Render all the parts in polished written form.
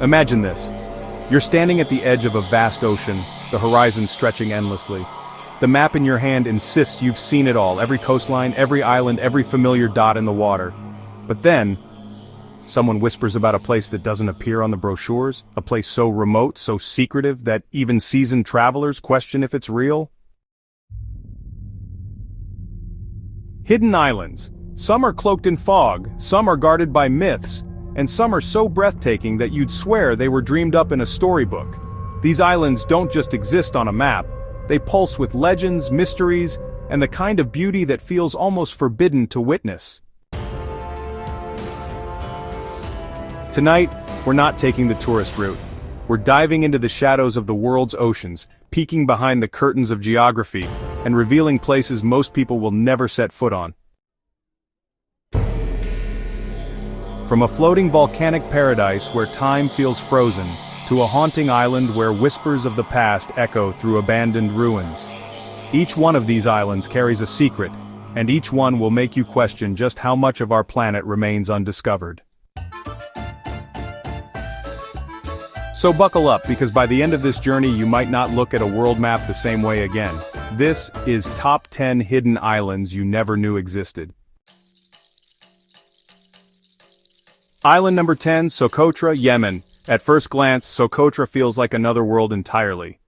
Imagine this. You're standing at the edge of a vast ocean, the horizon stretching endlessly. The map in your hand insists you've seen it all, every coastline, every island, every familiar dot in the water. But then, someone whispers about a place that doesn't appear on the brochures, a place so remote, so secretive that even seasoned travelers question if it's real. Hidden islands. Some are cloaked in fog, some are guarded by myths, and some are so breathtaking that you'd swear they were dreamed up in a storybook. These islands don't just exist on a map, they pulse with legends, mysteries, and the kind of beauty that feels almost forbidden to witness. Tonight, we're not taking the tourist route. We're diving into the shadows of the world's oceans, peeking behind the curtains of geography, and revealing places most people will never set foot on. From a floating volcanic paradise where time feels frozen, to a haunting island where whispers of the past echo through abandoned ruins. Each one of these islands carries a secret, and each one will make you question just how much of our planet remains undiscovered. So buckle up, because by the end of this journey you might not look at a world map the same way again. This is Top 10 Hidden Islands You Never Knew Existed. Island number 10, Socotra, Yemen. At first glance, Socotra feels like another world entirely.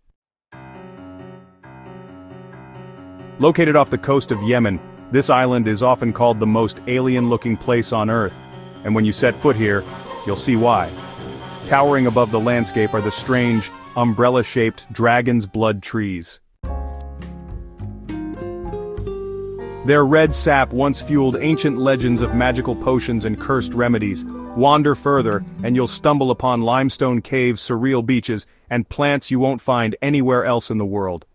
Located off the coast of Yemen, this island is often called the most alien-looking place on Earth, and when you set foot here, you'll see why. Towering above the landscape are the strange, umbrella-shaped dragon's blood trees. Their red sap once fueled ancient legends of magical potions and cursed remedies. Wander further, and you'll stumble upon limestone caves, surreal beaches, and plants you won't find anywhere else in the world.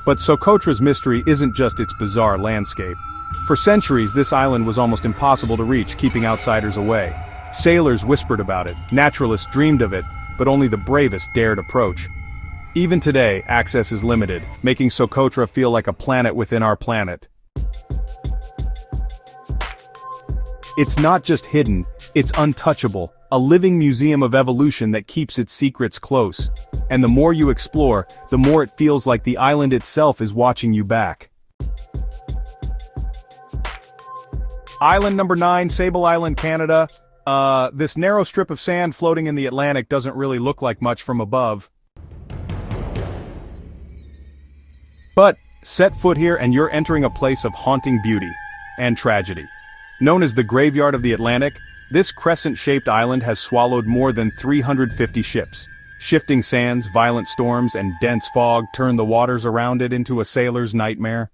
But Socotra's mystery isn't just its bizarre landscape. For centuries, this island was almost impossible to reach, keeping outsiders away. Sailors whispered about it, naturalists dreamed of it, but only the bravest dared approach. Even today, access is limited, making Socotra feel like a planet within our planet. It's not just hidden, it's untouchable, a living museum of evolution that keeps its secrets close. And the more you explore, the more it feels like the island itself is watching you back. Island number 9, Sable Island, Canada. This narrow strip of sand floating in the Atlantic doesn't really look like much from above. But, set foot here and you're entering a place of haunting beauty and tragedy. Known as the Graveyard of the Atlantic, this crescent-shaped island has swallowed more than 350 ships. Shifting sands, violent storms, and dense fog turn the waters around it into a sailor's nightmare.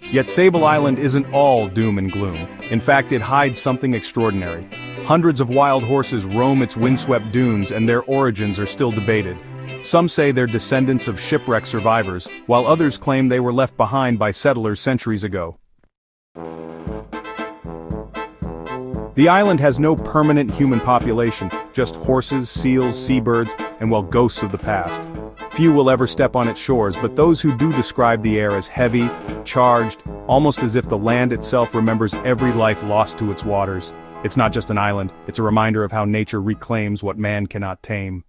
Yet Sable Island isn't all doom and gloom. In fact, it hides something extraordinary. Hundreds of wild horses roam its windswept dunes, and their origins are still debated. Some say they're descendants of shipwreck survivors, while others claim they were left behind by settlers centuries ago. The island has no permanent human population, just horses, seals, seabirds, and ghosts of the past. Few will ever step on its shores, but those who do describe the air as heavy, charged, almost as if the land itself remembers every life lost to its waters. It's not just an island, it's a reminder of how nature reclaims what man cannot tame.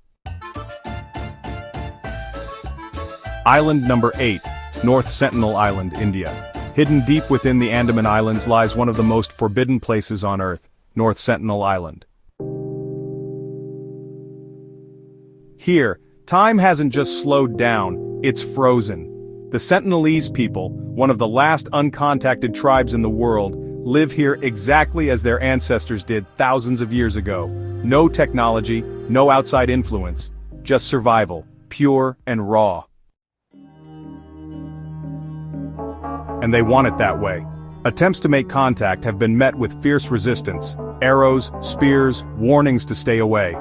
Island number 8, North Sentinel Island, India. Hidden deep within the Andaman Islands lies one of the most forbidden places on Earth, North Sentinel Island. Here, time hasn't just slowed down, it's frozen. The Sentinelese people, one of the last uncontacted tribes in the world, live here exactly as their ancestors did thousands of years ago. No technology, no outside influence, just survival, pure and raw. And they want it that way. Attempts to make contact have been met with fierce resistance, arrows, spears, warnings to stay away.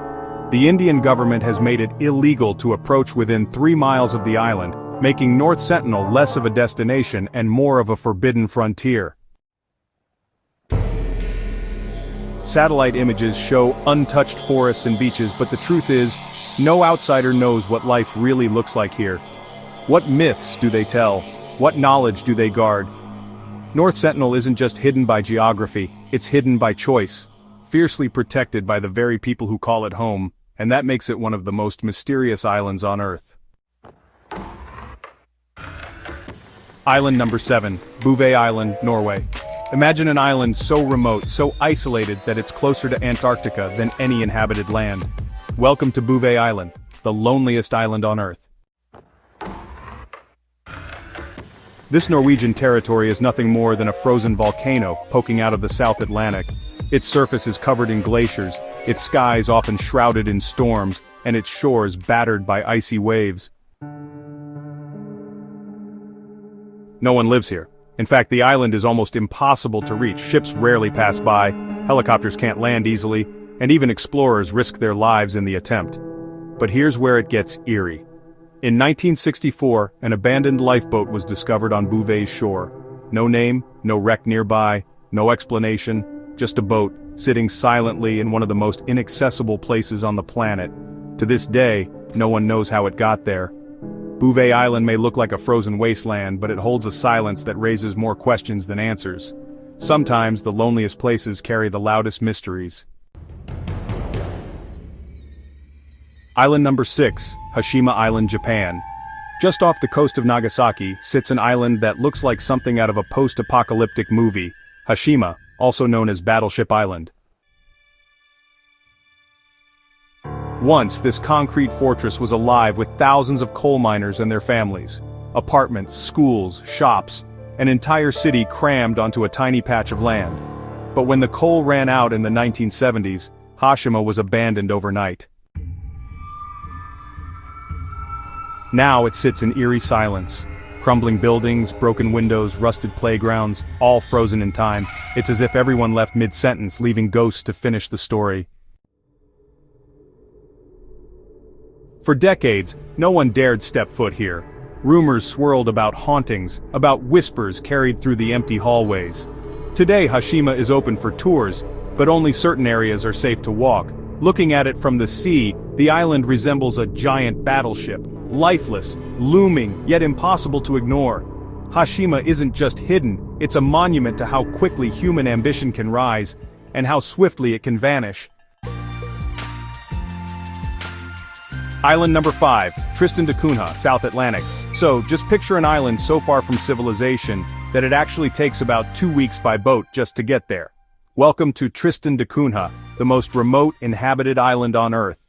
The Indian government has made it illegal to approach within 3 miles of the island, making North Sentinel less of a destination and more of a forbidden frontier. Satellite images show untouched forests and beaches, but the truth is, no outsider knows what life really looks like here. What myths do they tell? What knowledge do they guard? North Sentinel isn't just hidden by geography, it's hidden by choice. Fiercely protected by the very people who call it home, and that makes it one of the most mysterious islands on Earth. Island number 7, Bouvet Island, Norway. Imagine an island so remote, so isolated that it's closer to Antarctica than any inhabited land. Welcome to Bouvet Island, the loneliest island on Earth. This Norwegian territory is nothing more than a frozen volcano poking out of the South Atlantic. Its surface is covered in glaciers, its skies often shrouded in storms, and its shores battered by icy waves. No one lives here. In fact, the island is almost impossible to reach. Ships rarely pass by, helicopters can't land easily, and even explorers risk their lives in the attempt. But here's where it gets eerie. In 1964, an abandoned lifeboat was discovered on Bouvet's shore. No name, no wreck nearby, no explanation, just a boat, sitting silently in one of the most inaccessible places on the planet. To this day, no one knows how it got there. Bouvet Island may look like a frozen wasteland, but it holds a silence that raises more questions than answers. Sometimes the loneliest places carry the loudest mysteries. Island number 6, Hashima Island, Japan. Just off the coast of Nagasaki sits an island that looks like something out of a post-apocalyptic movie, Hashima, also known as Battleship Island. Once, this concrete fortress was alive with thousands of coal miners and their families. Apartments, schools, shops, an entire city crammed onto a tiny patch of land. But when the coal ran out in the 1970s, Hashima was abandoned overnight. Now it sits in eerie silence. Crumbling buildings, broken windows, rusted playgrounds, all frozen in time. It's as if everyone left mid-sentence, leaving ghosts to finish the story. For decades, no one dared step foot here. Rumors swirled about hauntings, about whispers carried through the empty hallways. Today Hashima is open for tours, but only certain areas are safe to walk. Looking at it from the sea, the island resembles a giant battleship, lifeless, looming, yet impossible to ignore. Hashima isn't just hidden, it's a monument to how quickly human ambition can rise, and how swiftly it can vanish. Island number 5, Tristan da Cunha, South Atlantic. So, just picture an island so far from civilization that it actually takes about 2 weeks by boat just to get there. Welcome to Tristan da Cunha, the most remote inhabited island on Earth.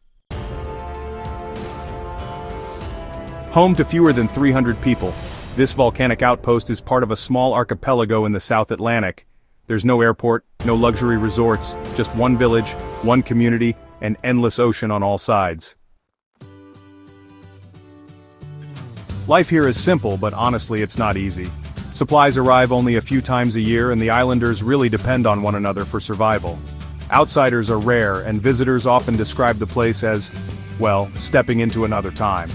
Home to fewer than 300 people, this volcanic outpost is part of a small archipelago in the South Atlantic. There's no airport, no luxury resorts, just one village, one community, and endless ocean on all sides. Life here is simple, but honestly it's not easy. Supplies arrive only a few times a year and the islanders really depend on one another for survival. Outsiders are rare and visitors often describe the place as, well, stepping into another time.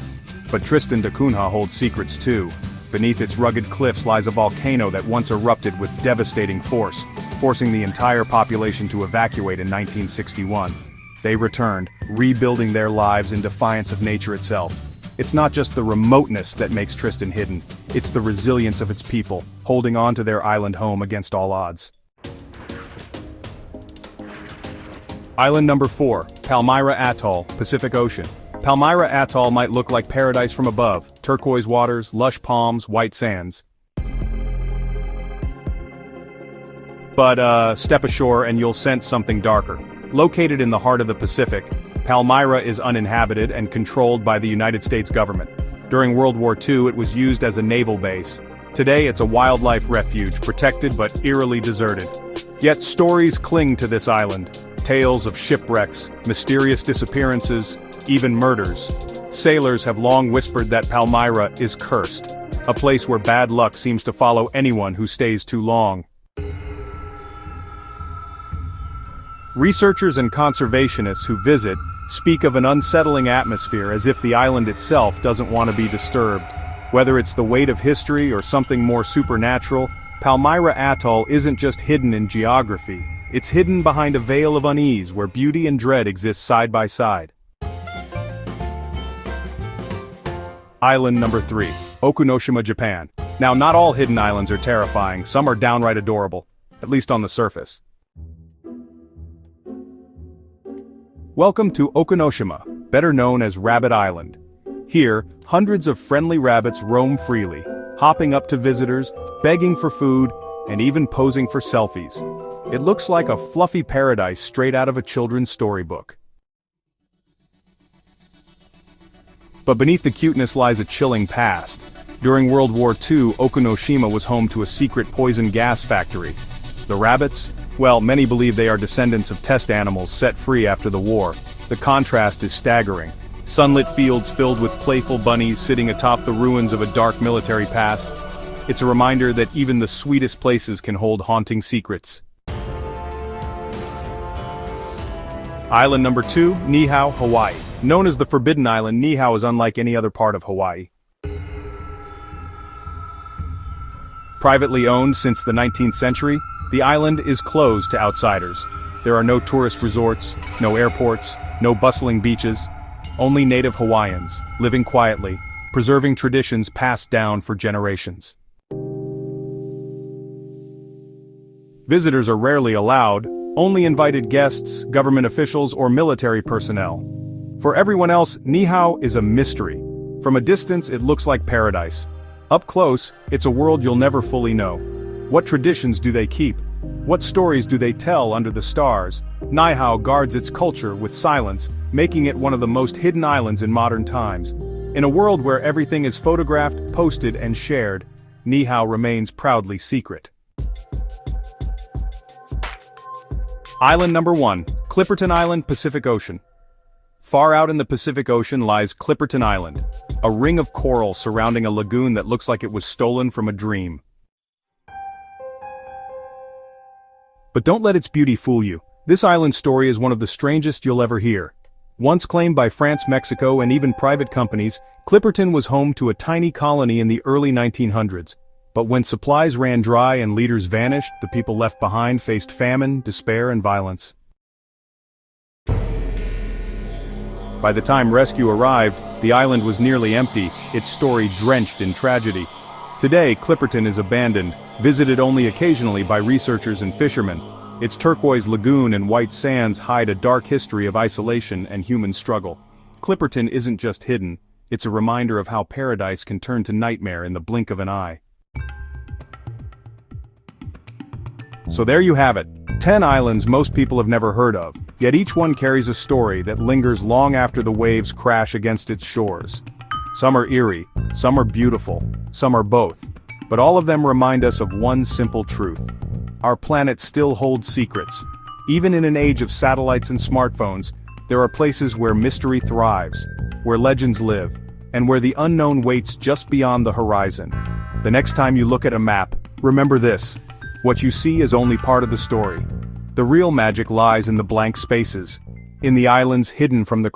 But Tristan da Cunha holds secrets too. Beneath its rugged cliffs lies a volcano that once erupted with devastating force, forcing the entire population to evacuate in 1961. They returned, rebuilding their lives in defiance of nature itself. It's not just the remoteness that makes Tristan hidden, it's the resilience of its people, holding on to their island home against all odds. Island number 4, Palmyra Atoll, Pacific Ocean. Palmyra Atoll might look like paradise from above, turquoise waters, lush palms, white sands. But step ashore and you'll sense something darker. Located in the heart of the Pacific, Palmyra is uninhabited and controlled by the United States government. During World War II it was used as a naval base. Today it's a wildlife refuge, protected but eerily deserted. Yet stories cling to this island. Tales of shipwrecks, mysterious disappearances, even murders. Sailors have long whispered that Palmyra is cursed, a place where bad luck seems to follow anyone who stays too long. Researchers and conservationists who visit speak of an unsettling atmosphere as if the island itself doesn't want to be disturbed. Whether it's the weight of history or something more supernatural, Palmyra Atoll isn't just hidden in geography, it's hidden behind a veil of unease where beauty and dread exist side by side. Island number 3, Okunoshima, Japan. Now, not all hidden islands are terrifying, some are downright adorable, at least on the surface. Welcome to Okunoshima, better known as Rabbit Island. Here, hundreds of friendly rabbits roam freely, hopping up to visitors, begging for food, and even posing for selfies. It looks like a fluffy paradise straight out of a children's storybook. But beneath the cuteness lies a chilling past. During World War II, Okunoshima was home to a secret poison gas factory. The rabbits? Well, many believe they are descendants of test animals set free after the war. The contrast is staggering. Sunlit fields filled with playful bunnies sitting atop the ruins of a dark military past. It's a reminder that even the sweetest places can hold haunting secrets. Island number 2, Niihau, Hawaii. Known as the Forbidden Island, Niihau is unlike any other part of Hawaii. Privately owned since the 19th century, the island is closed to outsiders. There are no tourist resorts, no airports, no bustling beaches. Only native Hawaiians, living quietly, preserving traditions passed down for generations. Visitors are rarely allowed, only invited guests, government officials, or military personnel. For everyone else, Niihau is a mystery. From a distance, it looks like paradise. Up close, it's a world you'll never fully know. What traditions do they keep? What stories do they tell under the stars? Niihau guards its culture with silence, making it one of the most hidden islands in modern times. In a world where everything is photographed, posted, and shared, Niihau remains proudly secret. Island number 1, Clipperton Island, Pacific Ocean. Far out in the Pacific Ocean lies Clipperton Island, a ring of coral surrounding a lagoon that looks like it was stolen from a dream. But don't let its beauty fool you. This island story is one of the strangest you'll ever hear. Once claimed by France, Mexico, and even private companies, Clipperton was home to a tiny colony in the early 1900s. But when supplies ran dry and leaders vanished, the people left behind faced famine, despair, and violence. By the time rescue arrived, the island was nearly empty, its story drenched in tragedy. Today, Clipperton is abandoned, visited only occasionally by researchers and fishermen. Its turquoise lagoon and white sands hide a dark history of isolation and human struggle. Clipperton isn't just hidden, it's a reminder of how paradise can turn to nightmare in the blink of an eye. So there you have it, 10 islands most people have never heard of, yet each one carries a story that lingers long after the waves crash against its shores. Some are eerie, some are beautiful, some are both, but all of them remind us of one simple truth. Our planet still holds secrets. Even in an age of satellites and smartphones, there are places where mystery thrives, where legends live, and where the unknown waits just beyond the horizon. The next time you look at a map, remember this. What you see is only part of the story. The real magic lies in the blank spaces, in the islands hidden from the